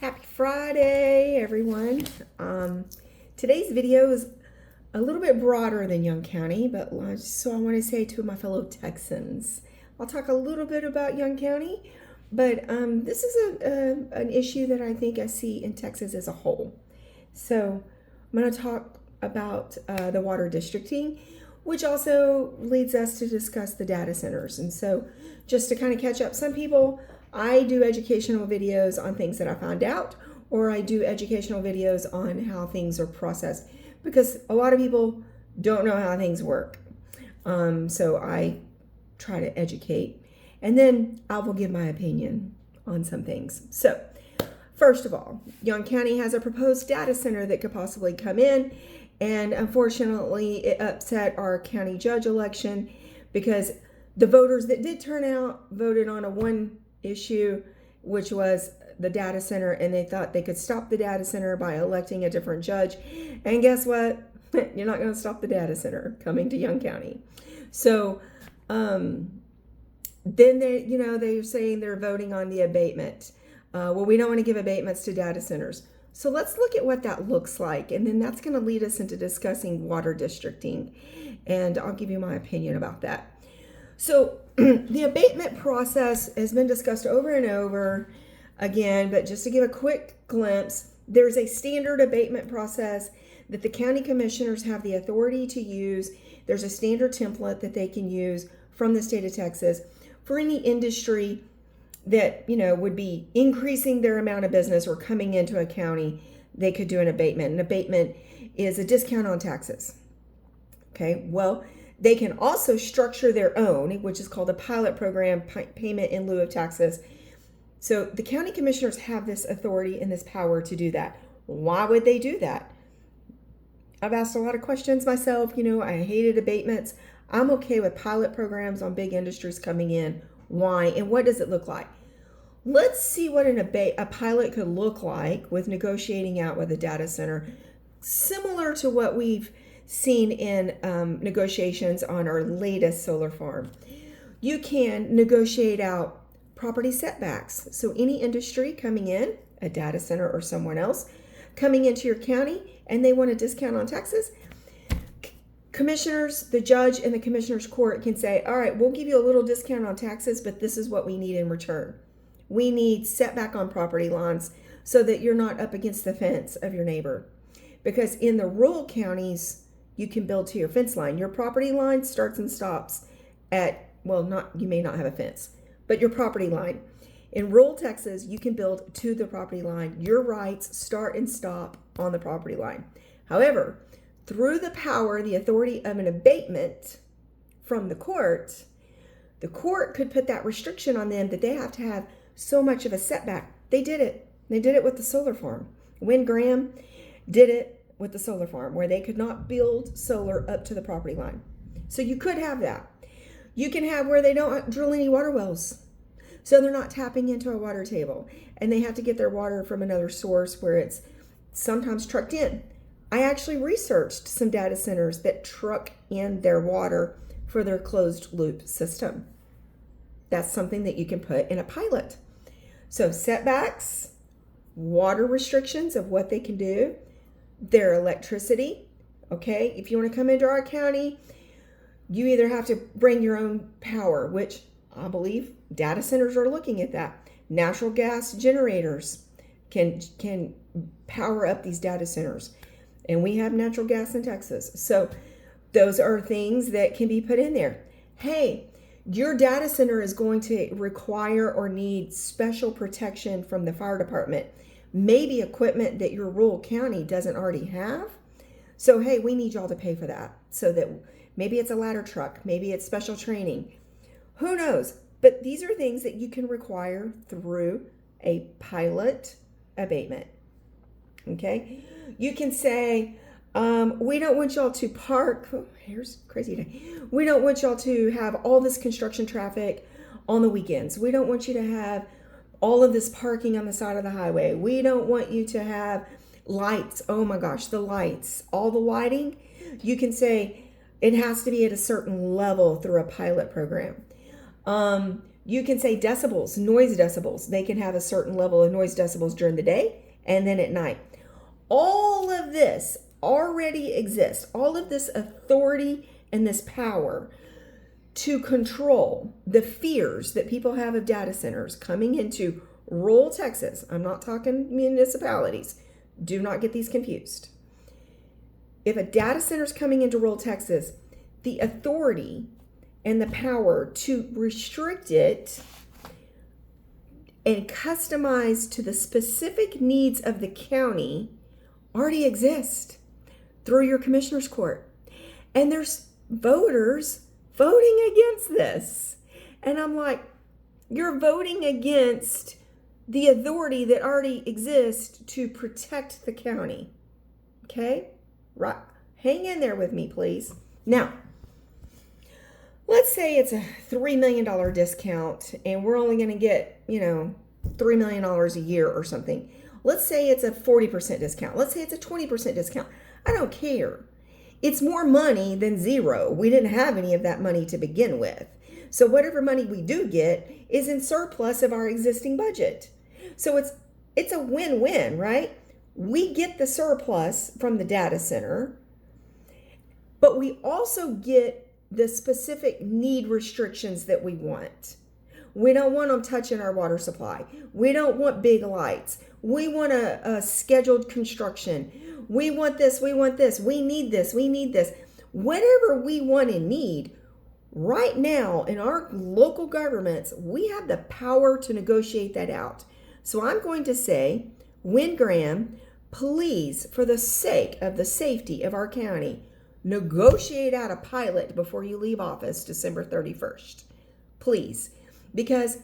Happy Friday, everyone. Today's video is a little bit broader than Young County, but so I want to say to my fellow Texans, I'll talk a little bit about Young County, but this is an issue that I think I see in Texas as a whole. So I'm going to talk about the water districting, which also leads us to discuss the data centers. And so just to kind of catch up, some people, I do educational videos on things that I found out, or I do educational videos on how things are processed, because a lot of people don't know how things work. So I try to educate, and then I will give my opinion on some things. So first of all, Young County has a proposed data center that could possibly come in, and unfortunately it upset our county judge election because the voters that did turn out voted on one issue, which was the data center, and they thought they could stop the data center by electing a different judge. And guess what? You're not going to stop the data center coming to Young County. So then they're saying they're voting on the abatement. Well, we don't want to give abatements to data centers. So let's look at what that looks like, and then that's going to lead us into discussing water districting, and I'll give you my opinion about that. So the abatement process has been discussed over and over again, but just to give a quick glimpse, there's a standard abatement process that the county commissioners have the authority to use. There's a standard template that they can use from the state of Texas for any industry that, would be increasing their amount of business or coming into a county. They could do an abatement. An abatement is a discount on taxes. Okay, well, they can also structure their own, which is called a pilot program, payment in lieu of taxes. So the county commissioners have this authority and this power to do that. Why would they do that? I've asked a lot of questions myself. I hated abatements. I'm okay with pilot programs on big industries coming in. Why? And what does it look like? Let's see what a pilot could look like with negotiating out with a data center, similar to what we've seen in negotiations on our latest solar farm. You can negotiate out property setbacks. So any industry coming in, a data center or someone else, coming into your county and they want a discount on taxes, commissioners, the judge and the commissioner's court can say, all right, we'll give you a little discount on taxes, but this is what we need in return. We need setback on property lines so that you're not up against the fence of your neighbor. Because in the rural counties, you can build to your fence line. Your property line starts and stops at, you may not have a fence, but your property line. In rural Texas, you can build to the property line. Your rights start and stop on the property line. However, through the power, the authority of an abatement from the court could put that restriction on them that they have to have so much of a setback. They did it. They did it with the solar farm. Wynn Graham did it with the solar farm, where they could not build solar up to the property line. So you could have that. You can have where they don't drill any water wells. So they're not tapping into a water table and they have to get their water from another source where it's sometimes trucked in. I actually researched some data centers that truck in their water for their closed loop system. That's something that you can put in a pilot. So setbacks, water restrictions of what they can do, their electricity. Okay, if you want to come into our county, you either have to bring your own power, which I believe data centers are looking at that. Natural gas generators can power up these data centers, and we have natural gas in Texas. So those are things that can be put in there. Hey, your data center is going to require or need special protection from the fire department. Maybe equipment that your rural county doesn't already have. So, hey, we need y'all to pay for that. So that maybe it's a ladder truck, maybe it's special training. Who knows? But these are things that you can require through a pilot abatement. Okay? You can say, we don't want y'all to park. Oh, here's a crazy day. We don't want y'all to have all this construction traffic on the weekends. We don't want you to have all of this parking on the side of the highway. We don't want you to have lights. Oh my gosh, the lights, all the lighting. You can say it has to be at a certain level through a pilot program. You can say decibels, noise decibels. They can have a certain level of noise decibels during the day and then at night. All of this already exists. All of this authority and this power to control the fears that people have of data centers coming into rural Texas. I'm not talking municipalities. Do not get these confused. If a data center is coming into rural Texas, the authority and the power to restrict it and customize to the specific needs of the county already exist through your commissioner's court. And there's voters voting against this. And I'm like, you're voting against the authority that already exists to protect the county. Okay? Right. Hang in there with me, please. Now, let's say it's a $3 million discount and we're only going to get, $3 million a year or something. Let's say it's a 40% discount. Let's say it's a 20% discount. I don't care. It's more money than zero. We didn't have any of that money to begin with. So whatever money we do get is in surplus of our existing budget. So it's a win-win, right? We get the surplus from the data center, but we also get the specific need restrictions that we want. We don't want them touching our water supply. We don't want big lights. We want a scheduled construction. We want this, we want this. We need this, we need this. Whatever we want and need, right now in our local governments, we have the power to negotiate that out. So I'm going to say, Win Graham, please, for the sake of the safety of our county, negotiate out a pilot before you leave office December 31st. Please. Because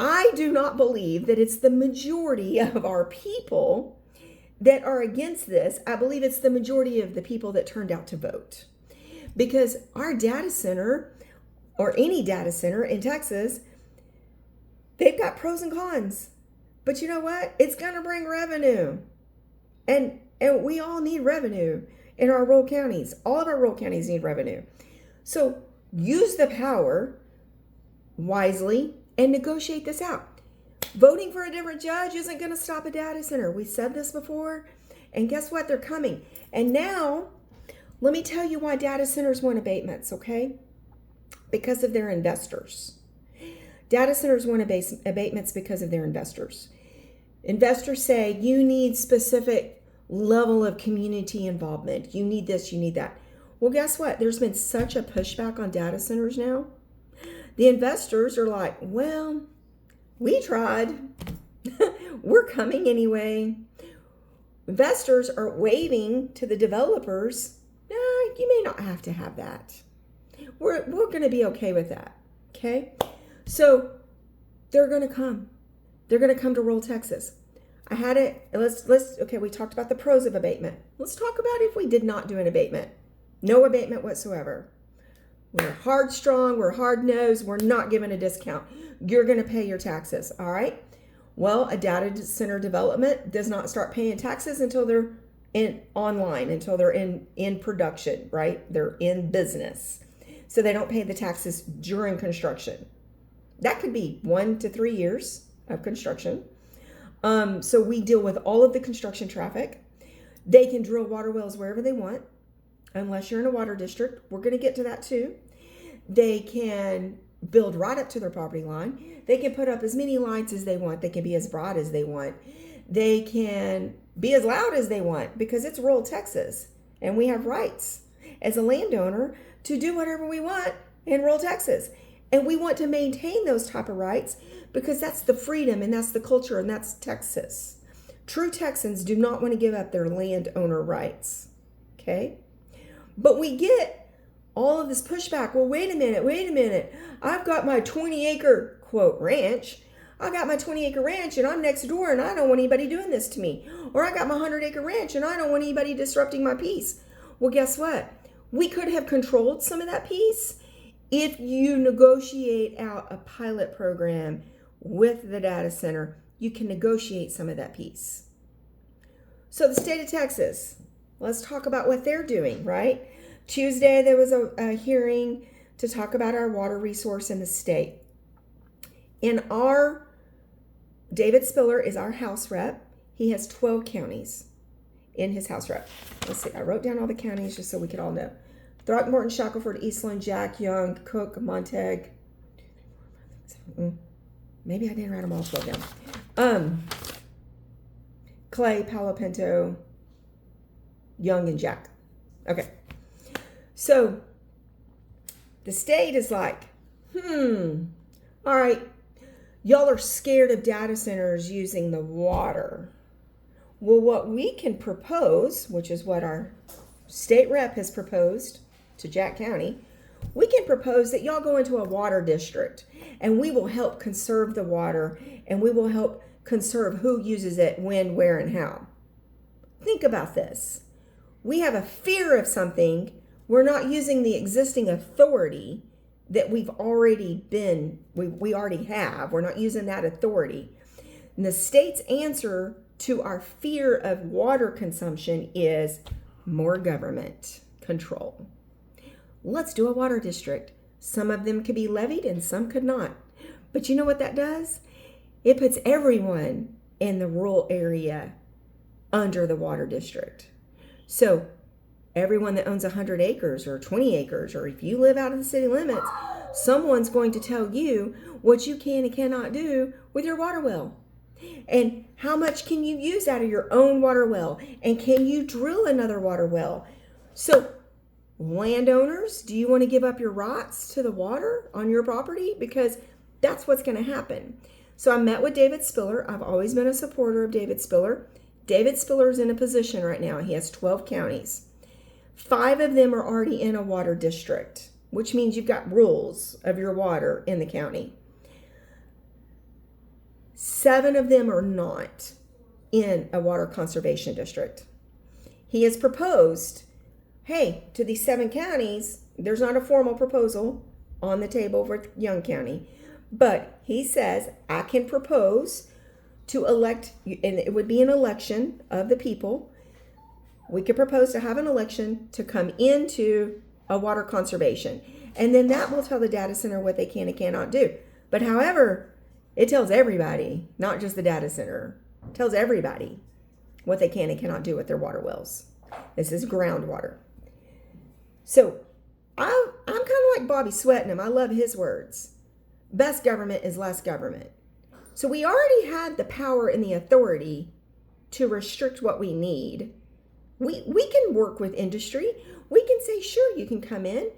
I do not believe that it's the majority of our people that are against this. I believe it's the majority of the people that turned out to vote. Because our data center, or any data center in Texas, they've got pros and cons. But you know what? It's going to bring revenue. And we all need revenue in our rural counties. All of our rural counties need revenue. So use the power wisely and negotiate this out. Voting for a different judge isn't going to stop a data center. We said this before, and guess what? They're coming. And now, let me tell you why data centers want abatements, okay? Because of their investors. Data centers want abatements because of their investors. Investors say, you need specific level of community involvement. You need this, you need that. Well, guess what? There's been such a pushback on data centers now. The investors are like, well, we tried. We're coming anyway. Investors are waving to the developers, no, you may not have to have that. We're going to be okay with that, okay? So they're going to come. They're going to come to rural Texas. I had it. Okay, we talked about the pros of abatement. Let's talk about if we did not do an abatement. No abatement whatsoever. We're hard strong, we're hard nosed, we're not giving a discount. You're going to pay your taxes, all right? Well, a data center development does not start paying taxes until they're online, until they're in production, right? They're in business. So they don't pay the taxes during construction. That could be 1 to 3 years of construction. So we deal with all of the construction traffic. They can drill water wells wherever they want, unless you're in a water district. We're going to get to that too. They can build right up to their property line. They can put up as many lights as they want. They can be as broad as they want. They can be as loud as they want, because it's rural Texas and we have rights as a landowner to do whatever we want in rural Texas. And we want to maintain those type of rights because that's the freedom and that's the culture and that's Texas. True Texans do not want to give up their landowner rights. Okay? But we get all of this pushback. Well, wait a minute. I've got my 20-acre, quote, ranch. I got my 20-acre ranch and I'm next door and I don't want anybody doing this to me. Or I got my 100-acre ranch and I don't want anybody disrupting my peace. Well, guess what? We could have controlled some of that peace if you negotiate out a pilot program with the data center. You can negotiate some of that peace. So the state of Texas, let's talk about what they're doing, right? Tuesday, there was a hearing to talk about our water resource in the state. David Spiller is our House rep. He has 12 counties in his House rep. Let's see, I wrote down all the counties just so we could all know. Throckmorton, Shackelford, Eastland, Jack, Young, Cook, Montague. Maybe I didn't write them all 12 down. Clay, Palo Pinto, Young, and Jack. Okay. So the state is like, all right, y'all are scared of data centers using the water. Well, what we can propose, which is what our state rep has proposed to Jack County, we can propose that y'all go into a water district and we will help conserve the water and we will help conserve who uses it, when, where, and how. Think about this. We have a fear of something. We're not using the existing authority that we already have. We're not using that authority. And the state's answer to our fear of water consumption is more government control. Let's do a water district. Some of them could be levied and some could not. But you know what that does? It puts everyone in the rural area under the water district. So everyone that owns 100 acres or 20 acres, or if you live out of the city limits, someone's going to tell you what you can and cannot do with your water well. And how much can you use out of your own water well? And can you drill another water well? So landowners, do you want to give up your rights to the water on your property? Because that's what's going to happen. So I met with David Spiller. I've always been a supporter of David Spiller. David Spiller is in a position right now. He has 12 counties. 5 of them are already in a water district, which means you've got rules of your water in the county. 7 of them are not in a water conservation district. He has proposed, hey, to these 7 counties, there's not a formal proposal on the table for Young County, but he says, I can propose to elect, and it would be an election of the people. We could propose to have an election to come into a water conservation. And then that will tell the data center what they can and cannot do. But however, it tells everybody, not just the data center, it tells everybody what they can and cannot do with their water wells. This is groundwater. So I'm kind of like Bobby Sweatingham. I love his words. Best government is less government. So we already had the power and the authority to restrict what we need. We can work with industry. We can say, sure, you can come in.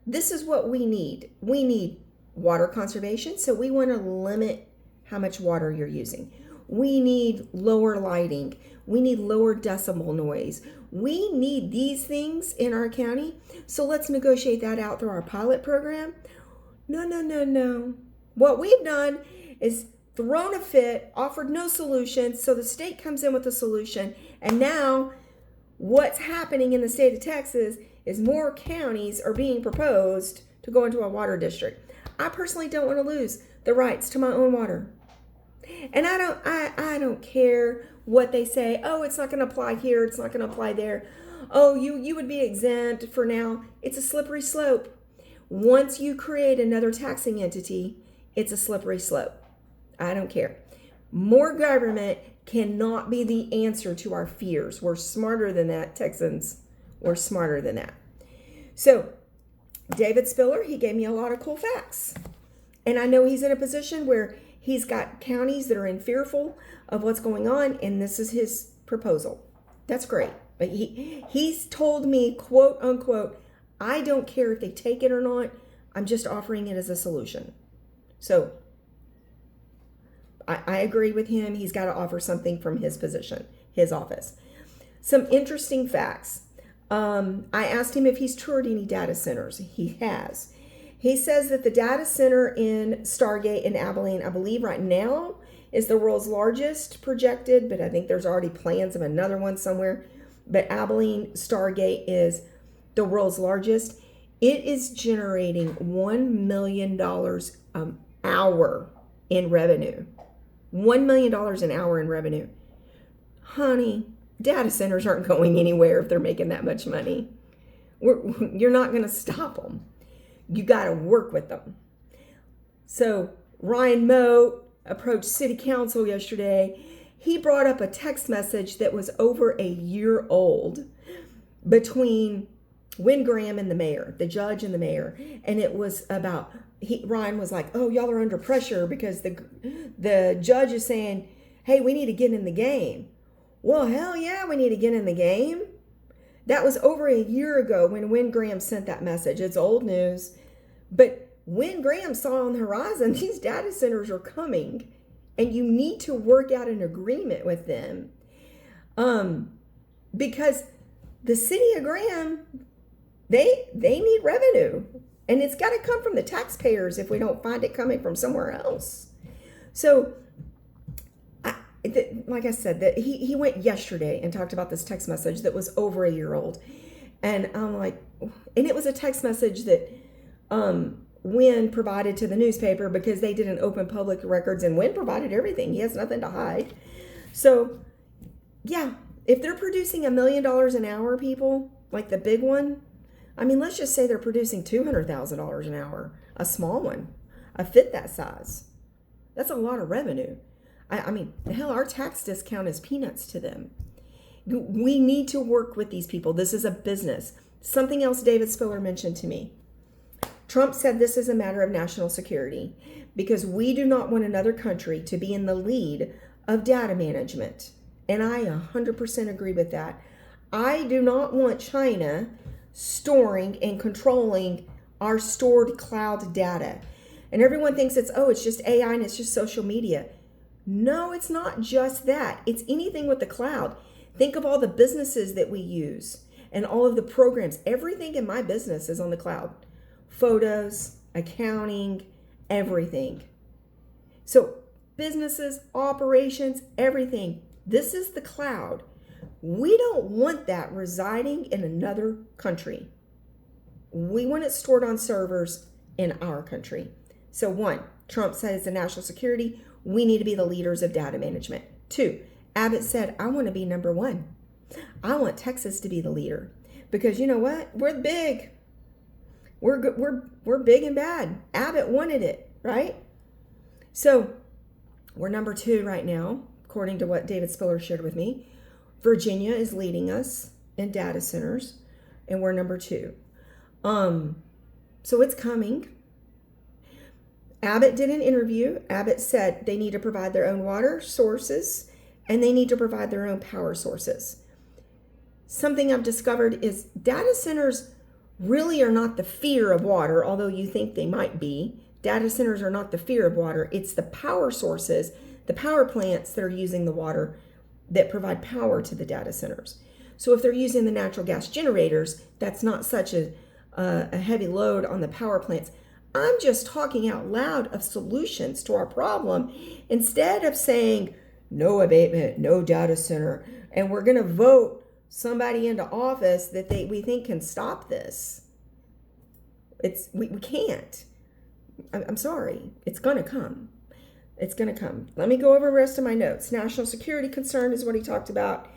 This is what we need. We need water conservation, so we want to limit how much water you're using. We need lower lighting. We need lower decibel noise. We need these things in our county, so let's negotiate that out through our pilot program. No. What we've done is thrown a fit, offered no solution, so the state comes in with a solution, and now what's happening in the state of Texas is more counties are being proposed to go into a water district. I personally don't want to lose the rights to my own water. And I don't care what they say. Oh, it's not going to apply here. It's not going to apply there. Oh, you would be exempt for now. It's a slippery slope. Once you create another taxing entity, it's a slippery slope. I don't care. More government cannot be the answer to our fears. We're smarter than that, Texans. We're smarter than that. So David Spiller, he gave me a lot of cool facts. And I know he's in a position where he's got counties that are in fearful of what's going on, and this is his proposal. That's great. But he's told me, quote unquote, I don't care if they take it or not. I'm just offering it as a solution. So I agree with him. He's got to offer something from his position, his office. Some interesting facts. I asked him if he's toured any data centers. He has. He says that the data center in Stargate in Abilene, I believe right now, is the world's largest projected, but I think there's already plans of another one somewhere. But Abilene Stargate is the world's largest. It is generating $1 million an hour in revenue. $1 million an hour in revenue. Honey, data centers aren't going anywhere if they're making that much money. You're not going to stop them. You got to work with them. So Ryan Moat approached City Council yesterday. He brought up a text message that was over a year old between Wynn Graham and the mayor, the judge and the mayor. And it was about, Ryan was like, oh, y'all are under pressure because the judge is saying, hey, we need to get in the game. Well, hell yeah, we need to get in the game. That was over a year ago when Wynn Graham sent that message. It's old news. But Wynn Graham saw on the horizon, these data centers are coming, and you need to work out an agreement with them. Because the city of Graham, they need revenue. And it's got to come from the taxpayers if we don't find it coming from somewhere else. So, like I said, that he went yesterday and talked about this text message that was over a year old. And I'm like, and it was a text message that Wynn provided to the newspaper because they didn't open public records, and Wynn provided everything. He has nothing to hide. So, yeah, if they're producing $1 million an hour, people, like the big one, I mean, let's just say they're producing $200,000 an hour, a small one, a fit that size. That's a lot of revenue. I mean, hell, our tax discount is peanuts to them. We need to work with these people. This is a business. Something else David Spiller mentioned to me. Trump said this is a matter of national security because we do not want another country to be in the lead of data management. And I 100% agree with that. I do not want China storing and controlling our stored cloud data. And everyone thinks it's just AI and it's just social media. No, it's not just that. It's anything with the cloud. Think of all the businesses that we use and all of the programs. Everything in my business is on the cloud. Photos, accounting, everything. So businesses, operations, everything. This is the cloud. We don't want that residing in another country. We want it stored on servers in our country. So 1, Trump said it's a national security. We need to be the leaders of data management. 2, Abbott said, I want to be number 1. I want Texas to be the leader because you know what? We're big. We're big and bad. Abbott wanted it, right? So we're number 2 right now, according to what David Spiller shared with me. Virginia is leading us in data centers, and we're number 2. So it's coming. Abbott did an interview. Abbott said they need to provide their own water sources and they need to provide their own power sources. Something I've discovered is data centers really are not the fear of water, although you think they might be. Data centers are not the fear of water. It's the power sources, the power plants that are using the water that provide power to the data centers. So if they're using the natural gas generators, that's not such a heavy load on the power plants. I'm just talking out loud of solutions to our problem instead of saying no abatement, no data center, and we're going to vote somebody into office that we think can stop this. We can't. I'm sorry. It's going to come. It's going to come. Let me go over the rest of my notes. National security concern is what he talked about.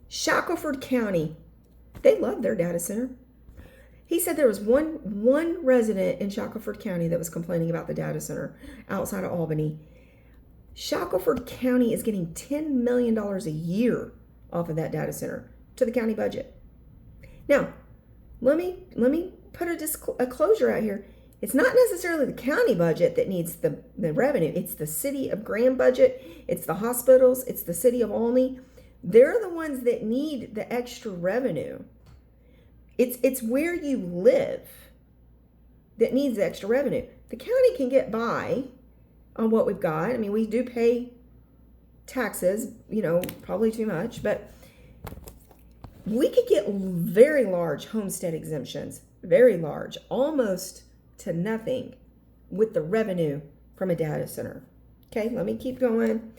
Shackelford County, they love their data center. He said there was one resident in Shackelford County that was complaining about the data center outside of Albany. Shackelford County is getting $10 million a year off of that data center to the county budget. Now, let me put a closure out here. It's not necessarily the county budget that needs the revenue. It's the city of Graham budget. It's the hospitals. It's the city of Albany. They're the ones that need the extra revenue. It's where you live that needs the extra revenue. The county can get by on what we've got. I mean, we do pay taxes, probably too much, but we could get very large homestead exemptions, very large, almost to nothing with the revenue from a data center. Okay, let me keep going.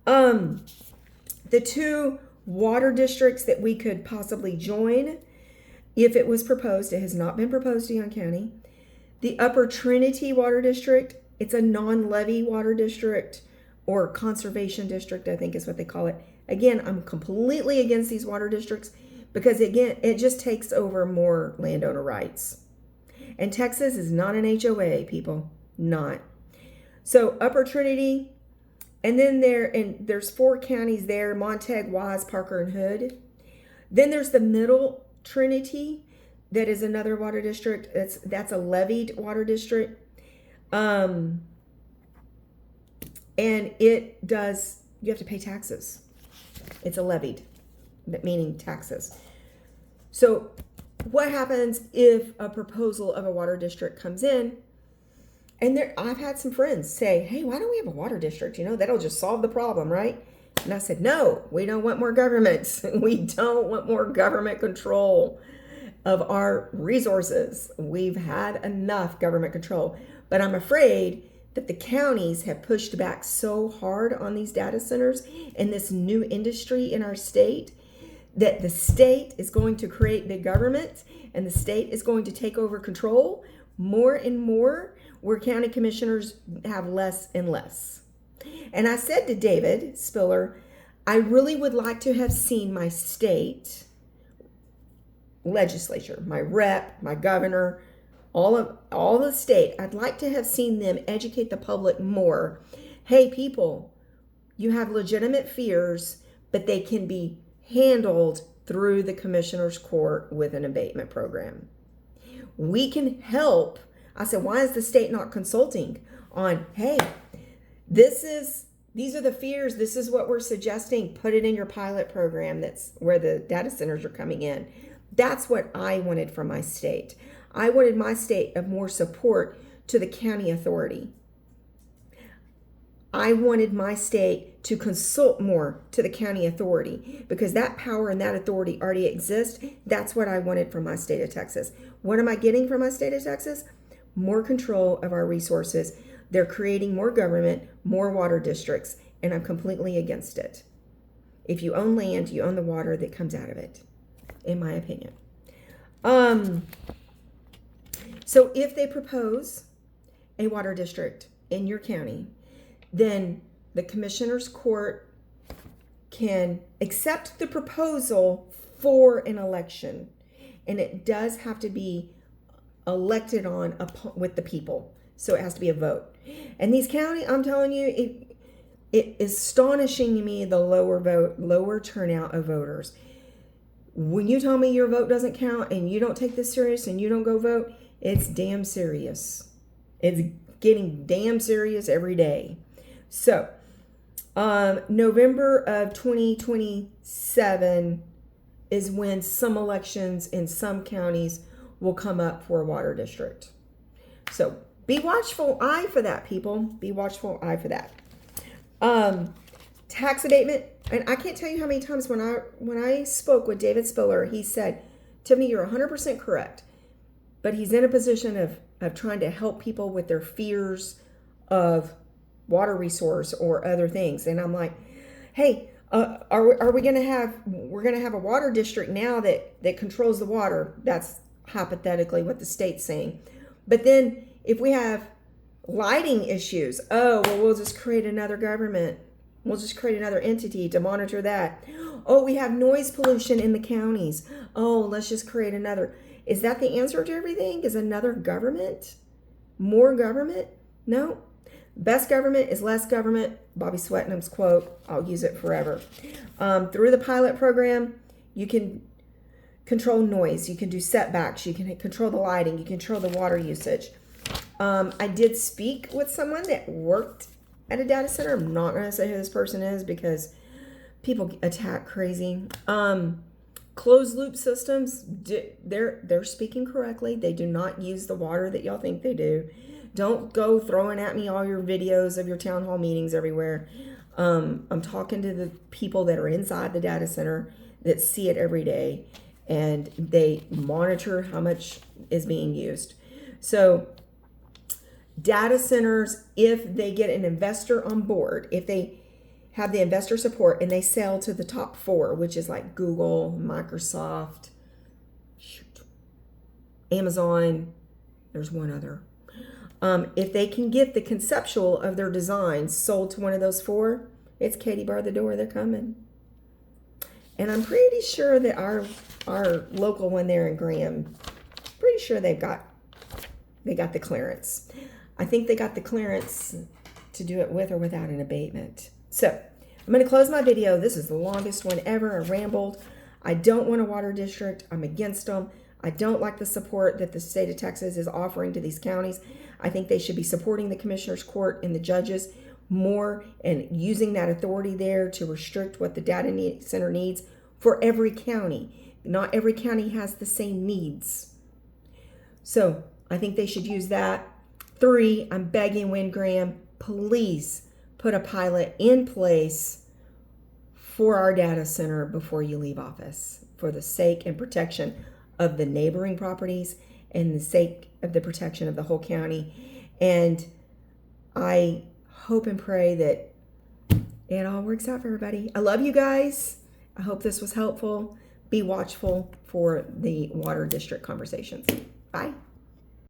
The 2 water districts that we could possibly join if it was proposed, it has not been proposed to Young County. The Upper Trinity Water District, it's a non-levy water district or conservation district, I think is what they call it. Again, I'm completely against these water districts because, again, it just takes over more landowner rights. And Texas is not an HOA, people. Not. So Upper Trinity, and then there's 4 counties there: Montague, Wise, Parker, and Hood. Then there's the Middle Trinity, that is another water district. That's a levied water district. And you have to pay taxes. It's a levied, meaning taxes. So what happens if a proposal of a water district comes in? And I've had some friends say, hey, why don't we have a water district? That'll just solve the problem, right? And I said, no, we don't want more government. We don't want more government control of our resources. We've had enough government control. But I'm afraid that the counties have pushed back so hard on these data centers and this new industry in our state that the state is going to create big government, and the state is going to take over control more and more, where county commissioners have less and less. And I said to David Spiller, I really would like to have seen my state legislature, my rep, my governor, all the state, I'd like to have seen them educate the public more. Hey, people, you have legitimate fears, but they can be handled through the commissioner's court with an abatement program. We can help. I said, why is the state not consulting on, hey, these are the fears, this is what we're suggesting, put it in your pilot program that's where the data centers are coming in. That's what I wanted from my state. I wanted my state of more support to the county authority. I wanted my state to consult more to the county authority, because that power and that authority already exists. That's what I wanted from my state of Texas. What am I getting from my state of Texas? More control of our resources. They're creating more government, more water districts, and I'm completely against it. If you own land, you own the water that comes out of it, in my opinion. So if they propose a water district in your county, then the commissioner's court can accept the proposal for an election, and it does have to be elected on with the people. So it has to be a vote. And these counties, I'm telling you, it is astonishing me, the lower turnout of voters. When you tell me your vote doesn't count and you don't take this serious and you don't go vote, it's damn serious. It's getting damn serious every day. So, November of 2027 is when some elections in some counties will come up for a water district. So be watchful eye for that, people. Be watchful eye for that. Tax abatement, and I can't tell you how many times when I spoke with David Spiller, he said, Tiffany, you're 100% correct. But he's in a position of trying to help people with their fears of water resource or other things. And I'm like, hey, we're going to have a water district now that controls the water. That's hypothetically what the state's saying. But then if we have lighting issues, we'll just create another government. We'll just create another entity to monitor that. Oh, we have noise pollution in the counties. Oh, let's just create another. Is that the answer to everything? Is another government? More government? No. Best government is less government. Bobby Swetnam's quote. I'll use it forever. Through the pilot program, you can control noise. You can do setbacks. You can control the lighting. You can control the water usage. I did speak with someone that worked at a data center. I'm not going to say who this person is because people attack crazy. Closed loop systems, they're speaking correctly. They do not use the water that y'all think they do. Don't go throwing at me all your videos of your town hall meetings everywhere. I'm talking to the people that are inside the data center that see it every day, and they monitor how much is being used. So data centers, if they get an investor on board, if they have the investor support and they sell to the top 4, which is like Google, Microsoft, Amazon, there's one other. If they can get the conceptual of their designs sold to one of those 4, it's Katie bar the door, they're coming. And I'm pretty sure that our local one there in Graham, pretty sure they got the clearance. I think they got the clearance to do it with or without an abatement. So I'm going to close my video. This is the longest one ever. I rambled. I don't want a water district. I'm against them. I don't like the support that the state of Texas is offering to these counties. I think they should be supporting the commissioner's court and the judges more and using that authority there to restrict what the data center needs for every county. Not every county has the same needs. So I think they should use that. 3, I'm begging Wynn Graham, please put a pilot in place for our data center before you leave office, for the sake and protection of the neighboring properties and the sake of the protection of the whole county. And I hope and pray that it all works out for everybody. I love you guys. I hope this was helpful. Be watchful for the water district conversations. Bye.